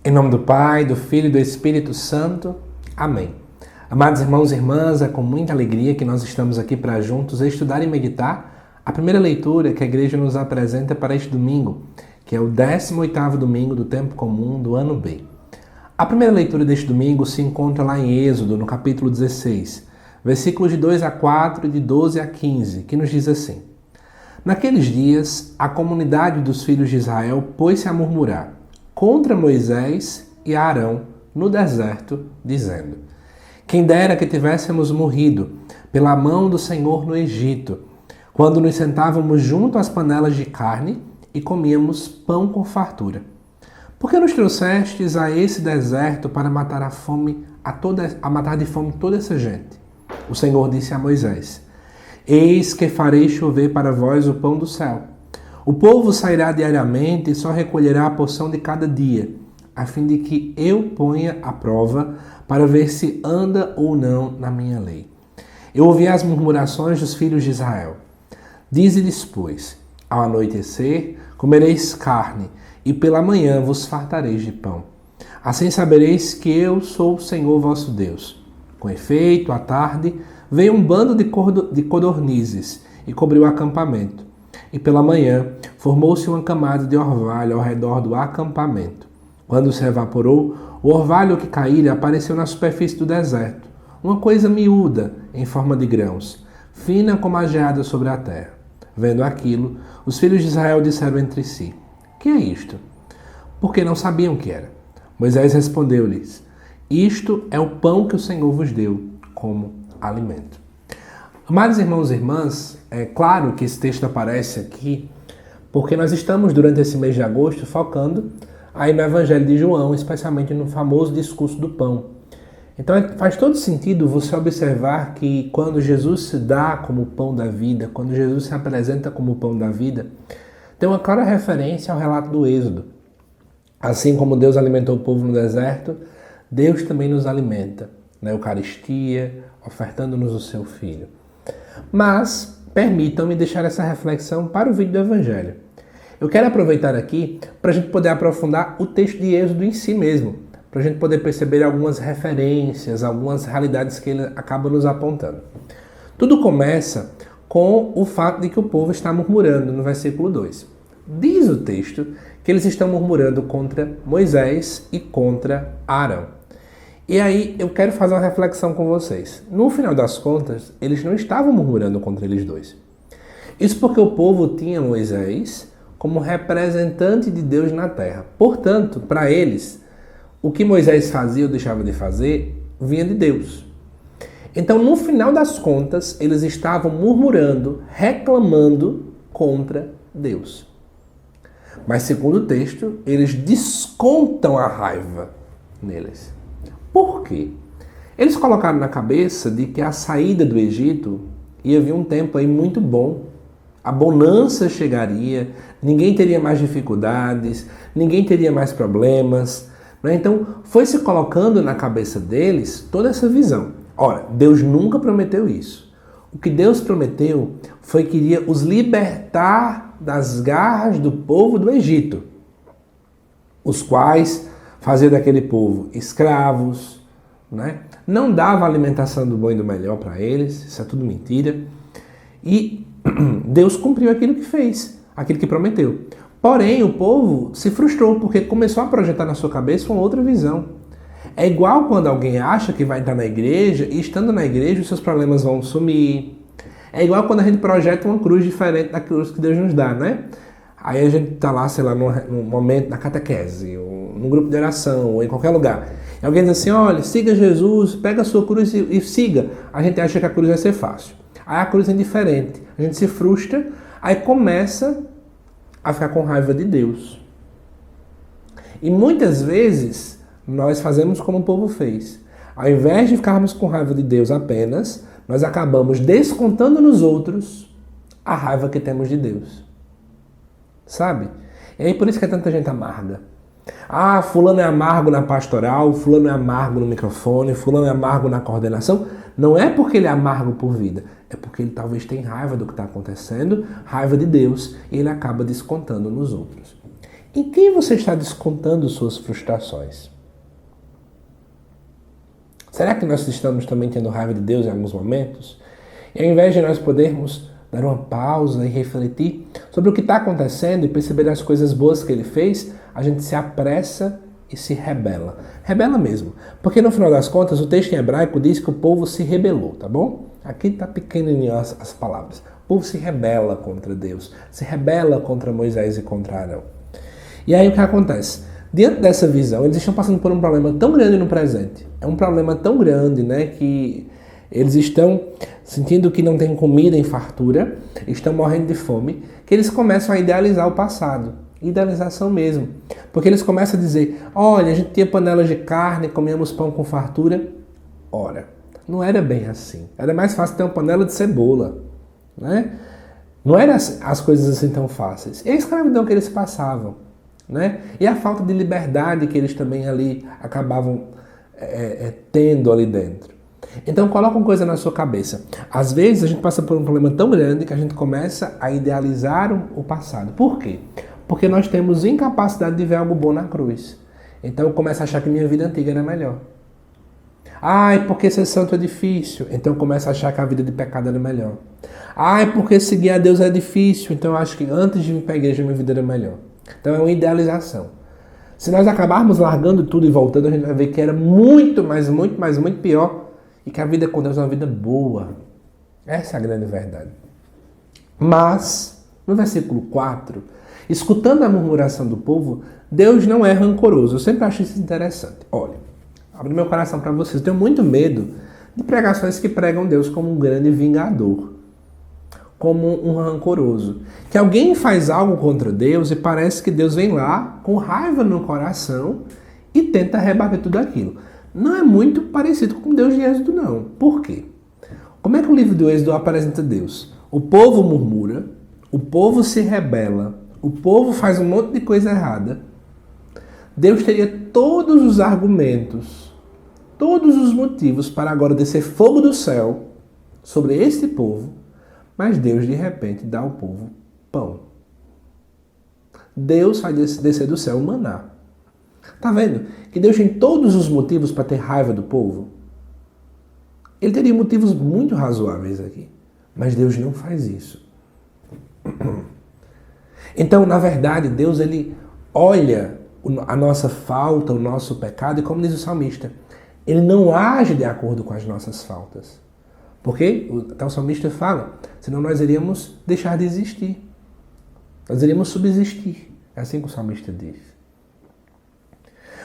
Em nome do Pai, do Filho e do Espírito Santo. Amém. Amados irmãos e irmãs, é com muita alegria que nós estamos aqui para juntos estudar e meditar a primeira leitura que a igreja nos apresenta para este domingo, que é o 18º domingo do tempo comum do ano B. A primeira leitura deste domingo se encontra lá em Êxodo, no capítulo 16, versículos de 2 a 4 e de 12 a 15, que nos diz assim: Naqueles dias, a comunidade dos filhos de Israel pôs-se a murmurar contra Moisés e Arão no deserto, dizendo: Quem dera que tivéssemos morrido pela mão do Senhor no Egito, quando nos sentávamos junto às panelas de carne e comíamos pão com fartura. Por que nos trouxestes a esse deserto para matar matar de fome toda essa gente? O Senhor disse a Moisés: Eis que farei chover para vós o pão do céu. O povo sairá diariamente e só recolherá a porção de cada dia, a fim de que eu ponha à prova para ver se anda ou não na minha lei. Eu ouvi as murmurações dos filhos de Israel. Dize-lhes, pois, ao anoitecer comereis carne, e pela manhã vos fartareis de pão. Assim sabereis que eu sou o Senhor vosso Deus. Com efeito, à tarde, veio um bando de codornizes e cobriu o acampamento. E pela manhã formou-se uma camada de orvalho ao redor do acampamento. Quando se evaporou, o orvalho que caíra apareceu na superfície do deserto, uma coisa miúda, em forma de grãos, fina como a geada sobre a terra. Vendo aquilo, os filhos de Israel disseram entre si: Que é isto? Porque não sabiam o que era. Moisés respondeu-lhes: Isto é o pão que o Senhor vos deu como alimento. Amados irmãos e irmãs, é claro que esse texto aparece aqui porque nós estamos, durante esse mês de agosto, focando aí no Evangelho de João, especialmente no famoso discurso do pão. Então faz todo sentido você observar que quando Jesus se dá como o pão da vida, quando Jesus se apresenta como o pão da vida, tem uma clara referência ao relato do Êxodo. Assim como Deus alimentou o povo no deserto, Deus também nos alimenta na Eucaristia, ofertando-nos o seu Filho. Mas permitam-me deixar essa reflexão para o vídeo do Evangelho. Eu quero aproveitar aqui para a gente poder aprofundar o texto de Êxodo em si mesmo, para a gente poder perceber algumas referências, algumas realidades que ele acaba nos apontando. Tudo começa com o fato de que o povo está murmurando, no versículo 2. Diz o texto que eles estão murmurando contra Moisés e contra Arão. E aí eu quero fazer uma reflexão com vocês. No final das contas, eles não estavam murmurando contra eles dois. Isso porque o povo tinha Moisés como representante de Deus na terra. Portanto, para eles, o que Moisés fazia ou deixava de fazer vinha de Deus. Então, no final das contas, eles estavam murmurando, reclamando contra Deus. Mas, segundo o texto, eles descontam a raiva neles. Por quê? Eles colocaram na cabeça de que a saída do Egito ia vir um tempo aí muito bom. A bonança chegaria, ninguém teria mais dificuldades, ninguém teria mais problemas. Né? Então, foi se colocando na cabeça deles toda essa visão. Ora, Deus nunca prometeu isso. O que Deus prometeu foi que iria os libertar das garras do povo do Egito, os quais fazia daquele povo escravos, né? Não dava alimentação do bom e do melhor para eles, isso é tudo mentira. E Deus cumpriu aquilo que fez, aquilo que prometeu. Porém, o povo se frustrou porque começou a projetar na sua cabeça uma outra visão. É igual quando alguém acha que vai entrar na igreja e estando na igreja os seus problemas vão sumir. É igual quando a gente projeta uma cruz diferente da cruz que Deus nos dá, né? Aí a gente tá lá, sei lá, num momento na catequese, ou num grupo de oração, ou em qualquer lugar. E alguém diz assim: olha, siga Jesus, pega a sua cruz e siga. A gente acha que a cruz vai ser fácil. Aí a cruz é indiferente. A gente se frustra, aí começa a ficar com raiva de Deus. E muitas vezes nós fazemos como o povo fez. Ao invés de ficarmos com raiva de Deus apenas, nós acabamos descontando nos outros a raiva que temos de Deus. Sabe? E aí por isso que é tanta gente amarga. Ah, fulano é amargo na pastoral, fulano é amargo no microfone, fulano é amargo na coordenação. Não é porque ele é amargo por vida, é porque ele talvez tenha raiva do que está acontecendo, raiva de Deus, e ele acaba descontando nos outros. Em quem você está descontando suas frustrações? Será que nós estamos também tendo raiva de Deus em alguns momentos? E ao invés de nós podermos dar uma pausa e refletir sobre o que está acontecendo e perceber as coisas boas que Ele fez, a gente se apressa e se rebela. Rebela mesmo. Porque no final das contas, o texto em hebraico diz que o povo se rebelou, tá bom? Aqui está pequenininho as palavras. O povo se rebela contra Deus, se rebela contra Moisés e contra Arão. E aí o que acontece? Diante dessa visão, eles estão passando por um problema tão grande no presente. É um problema tão grande, né, que eles estão sentindo que não tem comida em fartura, estão morrendo de fome, que eles começam a idealizar o passado. Idealização mesmo. Porque eles começam a dizer, olha, a gente tinha panelas de carne, comíamos pão com fartura. Ora, não era bem assim. Era mais fácil ter uma panela de cebola, né? Não eram as coisas assim tão fáceis. E a escravidão que eles passavam, né? E a falta de liberdade que eles também ali acabavam tendo ali dentro. Então coloca uma coisa na sua cabeça. Às vezes a gente passa por um problema tão grande que a gente começa a idealizar o passado. Por quê? Porque nós temos incapacidade de ver algo bom na cruz. Então eu começo a achar que minha vida antiga era melhor. Ai, porque ser santo é difícil. Então eu começo a achar que a vida de pecado era melhor. Ai, porque seguir a Deus é difícil. Então eu acho que antes de vir para a igreja minha vida era melhor. Então é uma idealização. Se nós acabarmos largando tudo e voltando, a gente vai ver que era muito pior. E que a vida com Deus é uma vida boa. Essa é a grande verdade. Mas, no versículo 4, escutando a murmuração do povo, Deus não é rancoroso. Eu sempre acho isso interessante. Olha, abro meu coração para vocês. Eu tenho muito medo de pregações que pregam Deus como um grande vingador, como um rancoroso. Que alguém faz algo contra Deus e parece que Deus vem lá com raiva no coração e tenta rebater tudo aquilo. Não é muito parecido com Deus de Êxodo, não. Por quê? Como é que o livro do Êxodo apresenta Deus? O povo murmura, o povo se rebela, o povo faz um monte de coisa errada. Deus teria todos os argumentos, todos os motivos para agora descer fogo do céu sobre este povo, mas Deus de repente dá ao povo pão. Deus faz descer do céu o maná. Tá vendo? Que Deus tem todos os motivos para ter raiva do povo. Ele teria motivos muito razoáveis aqui. Mas Deus não faz isso. Então, na verdade, Deus ele olha a nossa falta, o nosso pecado, e como diz o salmista, ele não age de acordo com as nossas faltas. Porque até o salmista fala, senão nós iríamos deixar de existir. Nós iríamos subsistir. É assim que o salmista diz.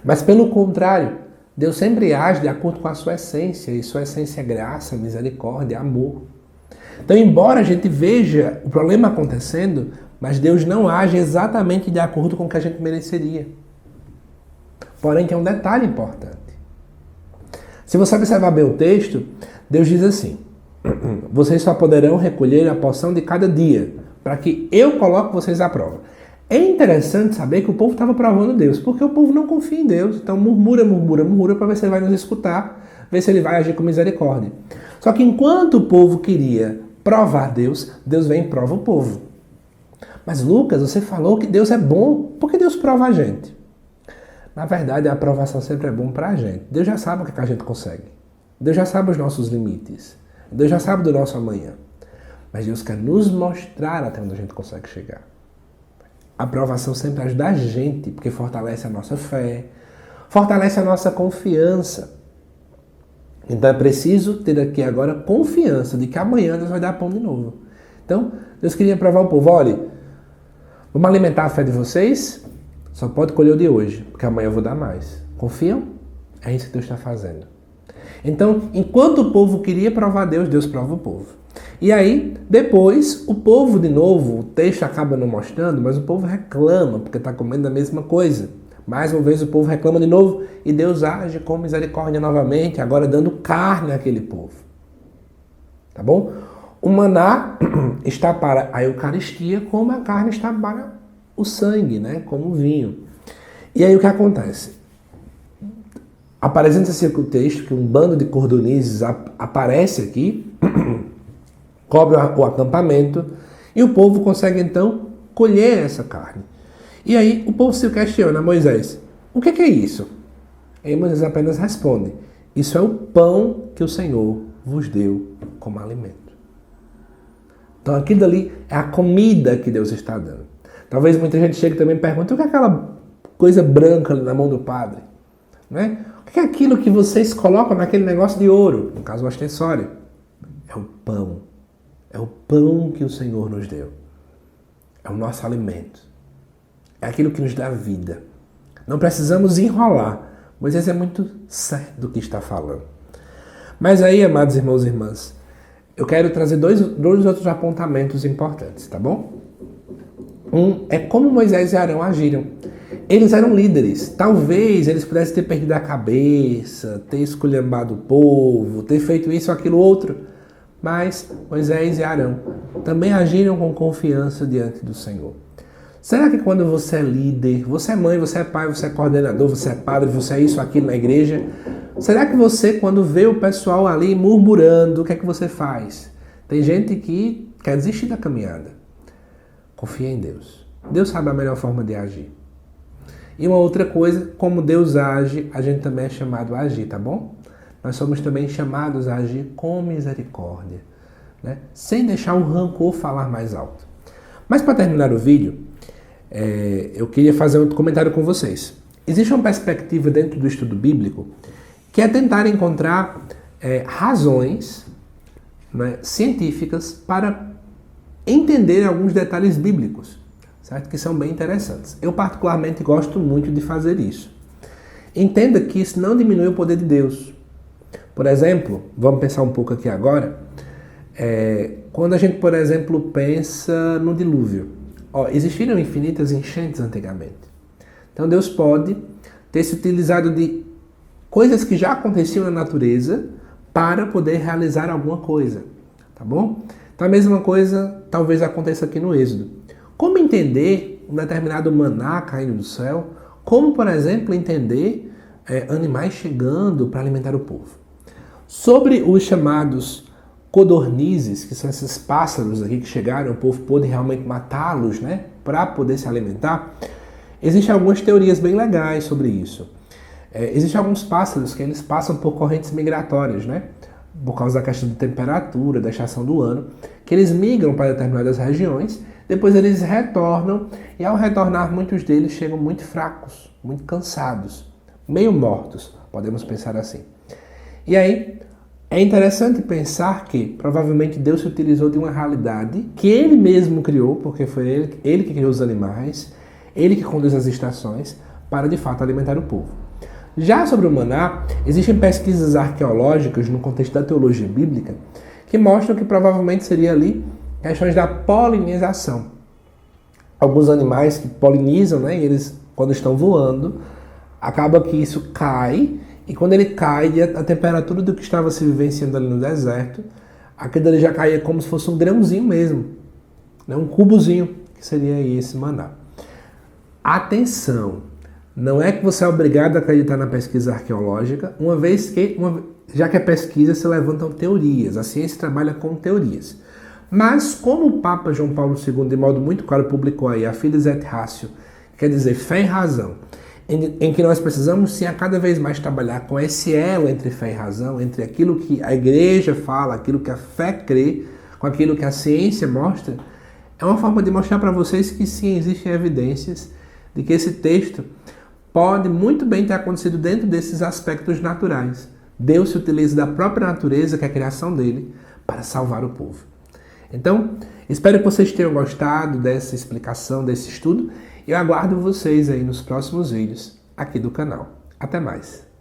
Mas pelo contrário, Deus sempre age de acordo com a sua essência, e sua essência é graça, misericórdia, amor. Então, embora a gente veja o problema acontecendo, mas Deus não age exatamente de acordo com o que a gente mereceria. Porém, tem um detalhe importante. Se você observar bem o texto, Deus diz assim, vocês só poderão recolher a porção de cada dia, para que eu coloque vocês à prova. É interessante saber que o povo estava provando Deus, porque o povo não confia em Deus. Então murmura para ver se ele vai nos escutar, ver se ele vai agir com misericórdia. Só que enquanto o povo queria provar Deus, Deus vem e prova o povo. Mas Lucas, você falou que Deus é bom, por que Deus prova a gente? Na verdade, a aprovação sempre é bom para a gente. Deus já sabe o que a gente consegue. Deus já sabe os nossos limites. Deus já sabe do nosso amanhã. Mas Deus quer nos mostrar até onde a gente consegue chegar. A aprovação sempre ajuda a gente, porque fortalece a nossa fé, fortalece a nossa confiança. Então é preciso ter aqui agora confiança de que amanhã Deus vai dar pão de novo. Então, Deus queria provar o povo, olha, vamos alimentar a fé de vocês? Só pode colher o de hoje, porque amanhã eu vou dar mais. Confiam? É isso que Deus está fazendo. Então, enquanto o povo queria provar Deus, Deus prova o povo. E aí, depois, o povo de novo, o texto acaba não mostrando, mas o povo reclama, porque está comendo a mesma coisa. Mais uma vez o povo reclama de novo, e Deus age com misericórdia novamente, agora dando carne àquele povo. Tá bom? O maná está para a Eucaristia, como a carne está para o sangue, né? Como o vinho. E aí o que acontece? Apresenta-se aqui o texto que um bando de cordonizes aparece aqui, cobre o acampamento, e o povo consegue então colher essa carne. E aí o povo se questiona, Moisés, o que é isso? E Moisés apenas responde, isso é o pão que o Senhor vos deu como alimento. Então aquilo dali é a comida que Deus está dando. Talvez muita gente chegue também e pergunte, o que é aquela coisa branca ali na mão do padre? Né? O que é aquilo que vocês colocam naquele negócio de ouro? No caso, o ostensório. É o pão. É o pão que o Senhor nos deu. É o nosso alimento. É aquilo que nos dá vida. Não precisamos enrolar. Moisés é muito certo do que está falando. Mas aí, amados irmãos e irmãs, eu quero trazer dois outros apontamentos importantes, tá bom? Um é como Moisés e Arão agiram. Eles eram líderes. Talvez eles pudessem ter perdido a cabeça, ter esculhambado o povo, ter feito isso ou aquilo outro. Mas Moisés e Arão também agiram com confiança diante do Senhor. Será que quando você é líder, você é mãe, você é pai, você é coordenador, você é padre, você é isso, aquilo na igreja, será que você, quando vê o pessoal ali murmurando, o que é que você faz? Tem gente que quer desistir da caminhada. Confia em Deus. Deus sabe a melhor forma de agir. E uma outra coisa, como Deus age, a gente também é chamado a agir, tá bom? Nós somos também chamados a agir com misericórdia, né? Sem deixar o rancor falar mais alto. Mas para terminar o vídeo, eu queria fazer um comentário com vocês. Existe uma perspectiva dentro do estudo bíblico que é tentar encontrar razões, né, científicas para entender alguns detalhes bíblicos, certo? Que são bem interessantes. Eu particularmente gosto muito de fazer isso. Entenda que isso não diminui o poder de Deus. Por exemplo, vamos pensar um pouco aqui agora, quando a gente, por exemplo, pensa no dilúvio. Existiram infinitas enchentes antigamente. Então Deus pode ter se utilizado de coisas que já aconteciam na natureza para poder realizar alguma coisa, tá bom? Então a mesma coisa talvez aconteça aqui no Êxodo. Como entender um determinado maná caindo do céu? Como, por exemplo, entender animais chegando para alimentar o povo? Sobre os chamados codornizes, que são esses pássaros aqui que chegaram, o povo pôde realmente matá-los, né, para poder se alimentar. Existem algumas teorias bem legais sobre isso. Existem alguns pássaros que eles passam por correntes migratórias, né, por causa da questão de temperatura, da estação do ano, que eles migram para determinadas regiões, depois eles retornam e ao retornar muitos deles chegam muito fracos, muito cansados, meio mortos, podemos pensar assim. E aí, é interessante pensar que provavelmente Deus se utilizou de uma realidade que Ele mesmo criou, porque foi Ele que criou os animais, Ele que conduz as estações, para de fato alimentar o povo. Já sobre o maná, existem pesquisas arqueológicas no contexto da teologia bíblica que mostram que provavelmente seria ali questões da polinização. Alguns animais que polinizam, né, e eles quando estão voando, acaba que isso cai. E quando ele cai, a temperatura do que estava se vivenciando ali no deserto, aquilo ali já caía como se fosse um grãozinho mesmo, né? Um cubozinho, que seria esse maná. Atenção! Não é que você é obrigado a acreditar na pesquisa arqueológica, uma vez que, já que a pesquisa se levantam teorias, a ciência trabalha com teorias. Mas como o Papa João Paulo II, de modo muito claro, publicou aí a Fides et Ratio, quer dizer, fé e razão, em que nós precisamos sim a cada vez mais trabalhar com esse elo entre fé e razão, entre aquilo que a igreja fala, aquilo que a fé crê, com aquilo que a ciência mostra, é uma forma de mostrar para vocês que sim, existem evidências de que esse texto pode muito bem ter acontecido dentro desses aspectos naturais. Deus se utiliza da própria natureza, que é a criação dele, para salvar o povo. Então, espero que vocês tenham gostado dessa explicação, desse estudo. Eu aguardo vocês aí nos próximos vídeos aqui do canal. Até mais!